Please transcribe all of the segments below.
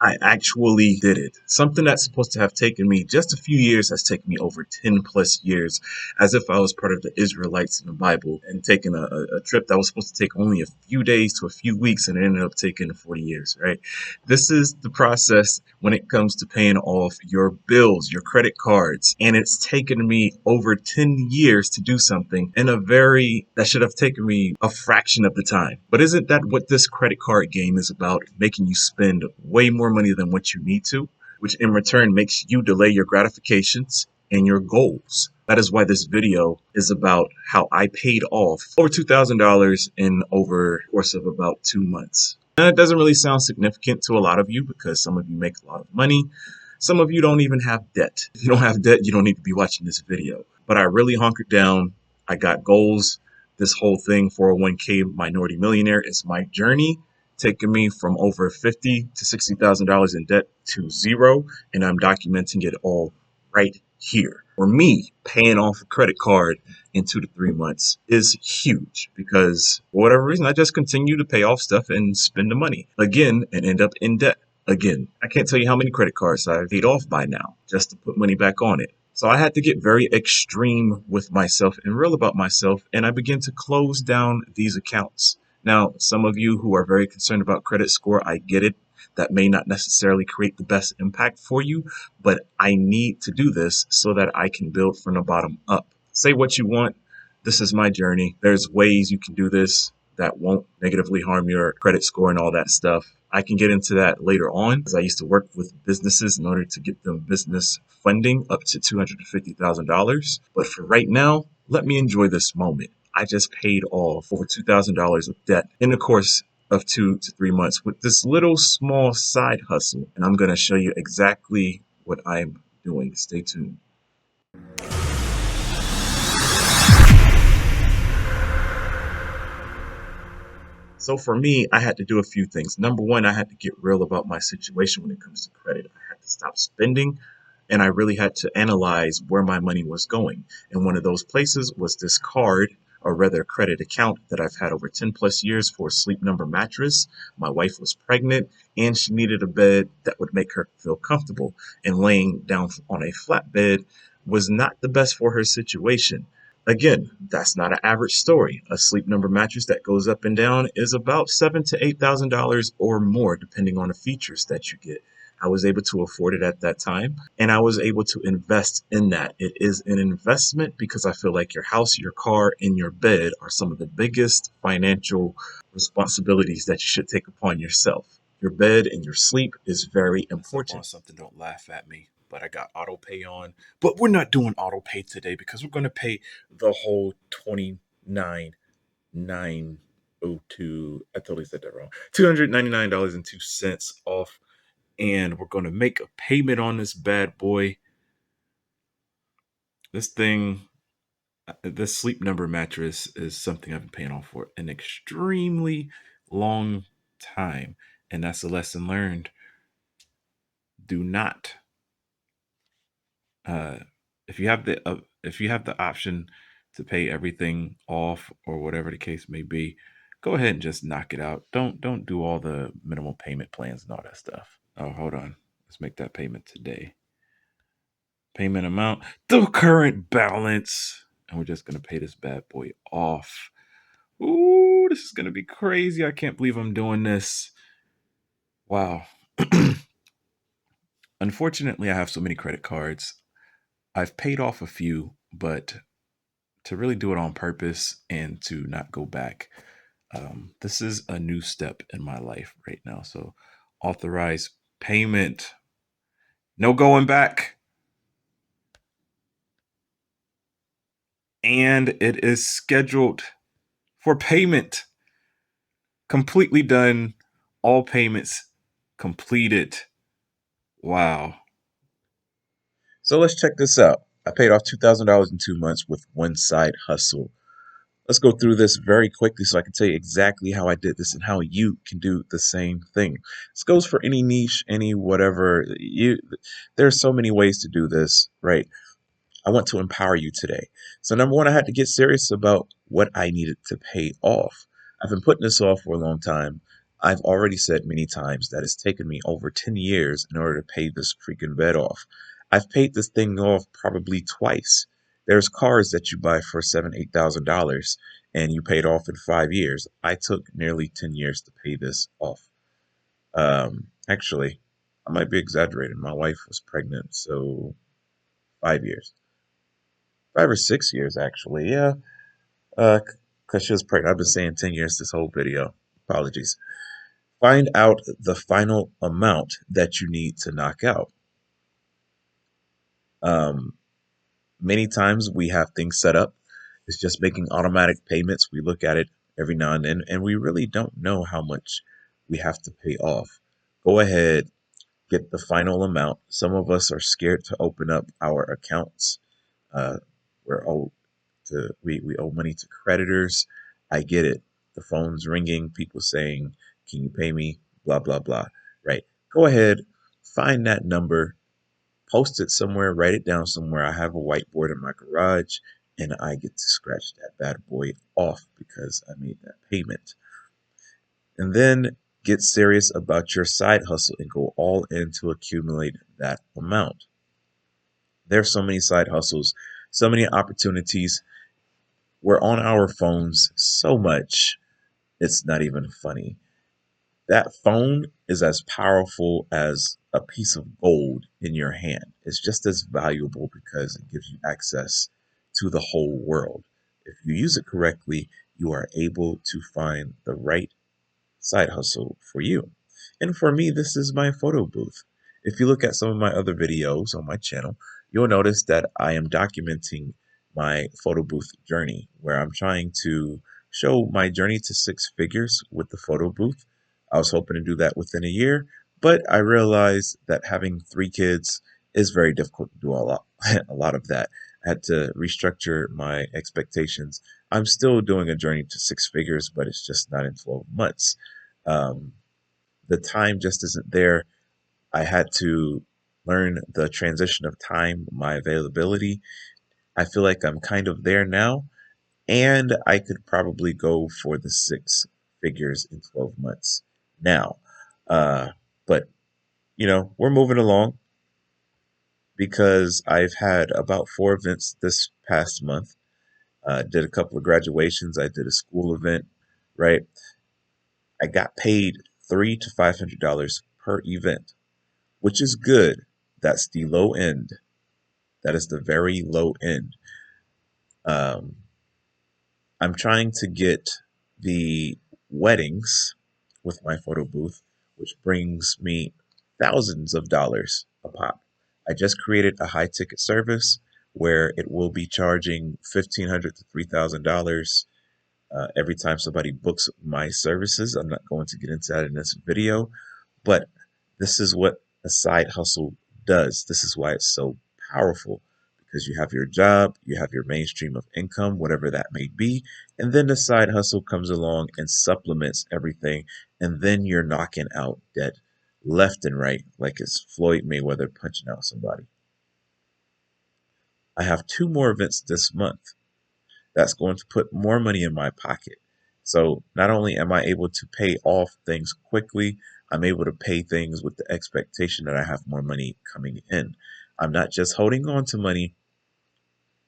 I actually did it. Something that's supposed to have taken me just a few years has taken me over 10 plus years, as if I was part of the Israelites in the Bible and taking a trip that was supposed to take only a few days to a few weeks and it ended up taking 40 years, right? This is the process when it comes to paying off your bills, your credit cards. And it's taken me over 10 years to do something in a that should have taken me a fraction of the time. But isn't that what this credit card game is about? Making you spend way more money than what you need to, which in return makes you delay your gratifications and your goals. That is why this video is about how I paid off over $2,000 in over the course of about 2 months. And it doesn't really sound significant to a lot of you because some of you make a lot of money. Some of you don't even have debt. If you don't have debt, you don't need to be watching this video. But I really hunkered down. I got goals. This whole thing, 401k minority millionaire, is my journey, taking me from over $50,000 to $60,000 in debt to zero. And I'm documenting it all right here. For me, paying off a credit card in 2 to 3 months is huge because for whatever reason, I just continue to pay off stuff and spend the money again and end up in debt again. I can't tell you how many credit cards I've paid off by now just to put money back on it. So I had to get very extreme with myself and real about myself, and I began to close down these accounts. Now, some of you who are very concerned about credit score, I get it. That may not necessarily create the best impact for you, but I need to do this so that I can build from the bottom up. Say what you want. This is my journey. There's ways you can do this that won't negatively harm your credit score and all that stuff. I can get into that later on because I used to work with businesses in order to get them business funding up to $250,000. But for right now, let me enjoy this moment. I just paid off over $2,000 of debt in the course of 2 to 3 months with this little small side hustle. And I'm going to show you exactly what I'm doing. Stay tuned. So for me, I had to do a few things. Number one, I had to get real about my situation when it comes to credit. I had to stop spending and I really had to analyze where my money was going. And one of those places was this card, or rather credit account that I've had over 10 plus years for a Sleep Number mattress. My wife was pregnant and she needed a bed that would make her feel comfortable. And laying down on a flat bed was not the best for her situation. Again, that's not an average story. A Sleep Number mattress that goes up and down is about $7,000 to $8,000 or more, depending on the features that you get. I was able to afford it at that time, and I was able to invest in that. It is an investment because I feel like your house, your car, and your bed are some of the biggest financial responsibilities that you should take upon yourself. Your bed and your sleep is very important. On something, don't laugh at me. But I got auto pay on. But we're not doing auto pay today because we're going to pay the whole 29,902. I totally said that wrong. $299.02 off, and we're going to make a payment on this bad boy. This thing, this Sleep Number mattress is something I've been paying off for an extremely long time, and that's a lesson learned. Do not, uh, if you have the option to pay everything off or whatever the case may be, go ahead and just knock it out. Don't do all the minimal payment plans and all that stuff. Oh, hold on. Let's make that payment today. Payment amount, the current balance. And we're just going to pay this bad boy off. Ooh, this is going to be crazy. I can't believe I'm doing this. Wow. Unfortunately, I have so many credit cards. I've paid off a few, but to really do it on purpose and to not go back, this is a new step in my life right now. So, authorize payment. No going back. And it is scheduled for payment. Completely done. All payments completed. Wow. So let's check this out. I paid off $2,000 in 2 months with one side hustle. Let's go through this very quickly so I can tell you exactly how I did this and how you can do the same thing. This goes for any niche, any whatever. There are so many ways to do this, right? I want to empower you today. So number one, I had to get serious about what I needed to pay off. I've been putting this off for a long time. I've already said many times that it's taken me over 10 years in order to pay this freaking bed off. I've paid this thing off probably twice. There's cars that you buy for $7, $8,000 and you paid off in 5 years. I took nearly 10 years to pay this off. Actually, I might be exaggerating. My wife was pregnant, so 5 years, 5 or 6 years actually. Yeah, because she was pregnant. I've been saying 10 years this whole video. Apologies. Find out the final amount that you need to knock out. Um, Many times we have things set up. It's just making automatic payments. We look at it every now and we really don't know how much we have to pay off. Go ahead, get the final amount. Some of us are scared to open up our accounts. Uh, we're owed we owe money to creditors. I get it. The phone's ringing, people saying, "Can you pay me?" Blah blah blah. Right. Go ahead, find that number, post it somewhere, write it down somewhere. I have a whiteboard in my garage, and I get to scratch that bad boy off because I made that payment. And then get serious about your side hustle and go all in to accumulate that amount. There's so many side hustles, so many opportunities. We're on our phones so much, it's not even funny. That phone is as powerful as a piece of gold in your hand. It's just as valuable because it gives you access to the whole world. If you use it correctly, you are able to find the right side hustle for you. And for me, this is my photo booth. If you look at some of my other videos on my channel, you'll notice that I am documenting my photo booth journey, where I'm trying to show my journey to six figures with the photo booth. I was hoping to do that within a year, but I realized that having three kids is very difficult to do a lot of that. I had to restructure my expectations. I'm still doing a journey to six figures, but it's just not in 12 months. Um, the time just isn't there. I had to learn the transition of time, my availability. I feel like I'm kind of there now, and I could probably go for the six figures in 12 months now. But, we're moving along because I've had about four events this past month. Did a couple of graduations. I did a school event, right? I got paid $300 to $500 per event, which is good. That's the low end. That is the very low end. Um, I'm trying to get the weddings with my photo booth, which brings me thousands of dollars a pop. I just created a high ticket service where it will be charging $1,500 to $3,000 every time somebody books my services. I'm not going to get into that in this video, but this is what a side hustle does. This is why it's so powerful, because you have your job, you have your mainstream of income, whatever that may be, and then the side hustle comes along and supplements everything, and then you're knocking out debt left and right, like it's Floyd Mayweather punching out somebody. I have two more events this month that's going to put more money in my pocket. So not only am I able to pay off things quickly, I'm able to pay things with the expectation that I have more money coming in. I'm not just holding on to money,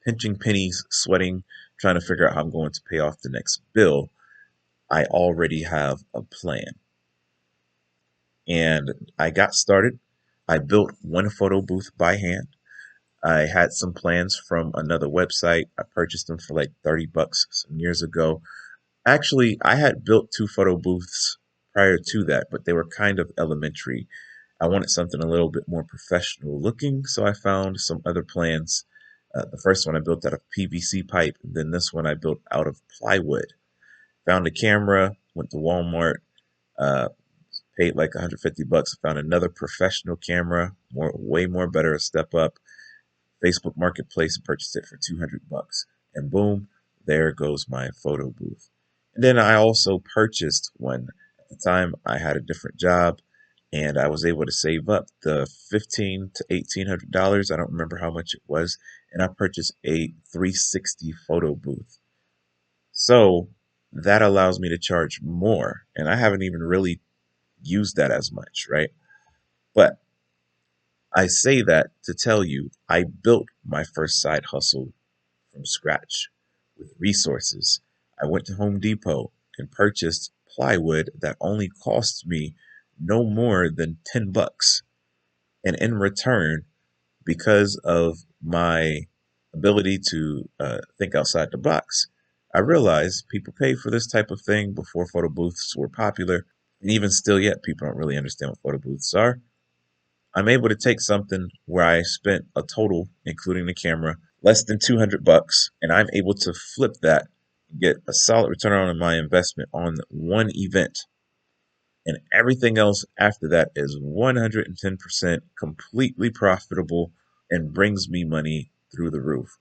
pinching pennies, sweating, trying to figure out how I'm going to pay off the next bill. I already have a plan. And I got started. I built one photo booth by hand. I had some plans from another website. I purchased them for like 30 bucks some years ago. Actually, I had built two photo booths prior to that, but they were kind of elementary. I wanted something a little bit more professional looking, so I found some other plans. The first one I built out of PVC pipe, and then this one I built out of plywood. Found a camera, went to Walmart, uh, paid like 150 bucks, found another professional camera, way more better, a step up. Facebook Marketplace, purchased it for 200 bucks. And boom, there goes my photo booth. And then I also purchased one. At the time, I had a different job and I was able to save up the $1,500 to $1,800. I don't remember how much it was. And I purchased a 360 photo booth. So that allows me to charge more. And I haven't even really used that as much, right? But I say that to tell you I built my first side hustle from scratch with resources. I went to Home Depot and purchased plywood that only cost me no more than $10. And in return, because of my ability to think outside the box, I realized people pay for this type of thing before photo booths were popular. And even still yet, people don't really understand what photo booths are. I'm able to take something where I spent a total, including the camera, less than $200, and I'm able to flip that and get a solid return on my investment on one event. And everything else after that is 110% completely profitable and brings me money through the roof.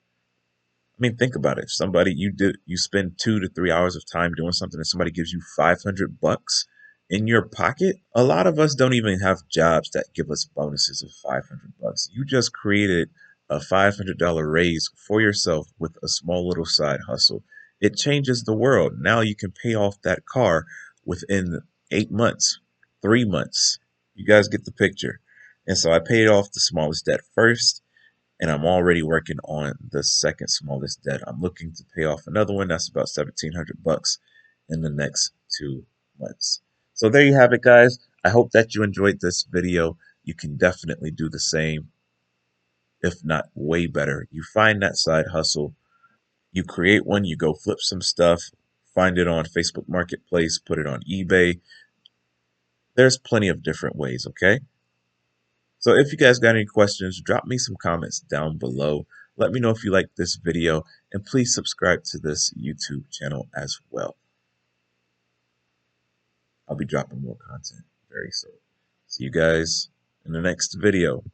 I mean, think about it. If somebody you spend 2 to 3 hours of time doing something and somebody gives you $500 in your pocket. A lot of us don't even have jobs that give us bonuses of $500. You just created a $500 raise for yourself with a small little side hustle. It changes the world. Now you can pay off that car within 8 months, 3 months. You guys get the picture. And so I paid off the smallest debt first, and I'm already working on the second smallest debt. I'm looking to pay off another one that's about $1,700 in the next 2 months. So there you have it, guys. I hope that you enjoyed this video. You can definitely do the same, if not way better. You find that side hustle, you create one, you go flip some stuff, find it on Facebook Marketplace, put it on eBay. There's plenty of different ways, okay? So if you guys got any questions, drop me some comments down below. Let me know if you like this video, and please subscribe to this YouTube channel as well. I'll be dropping more content very soon. See you guys in the next video.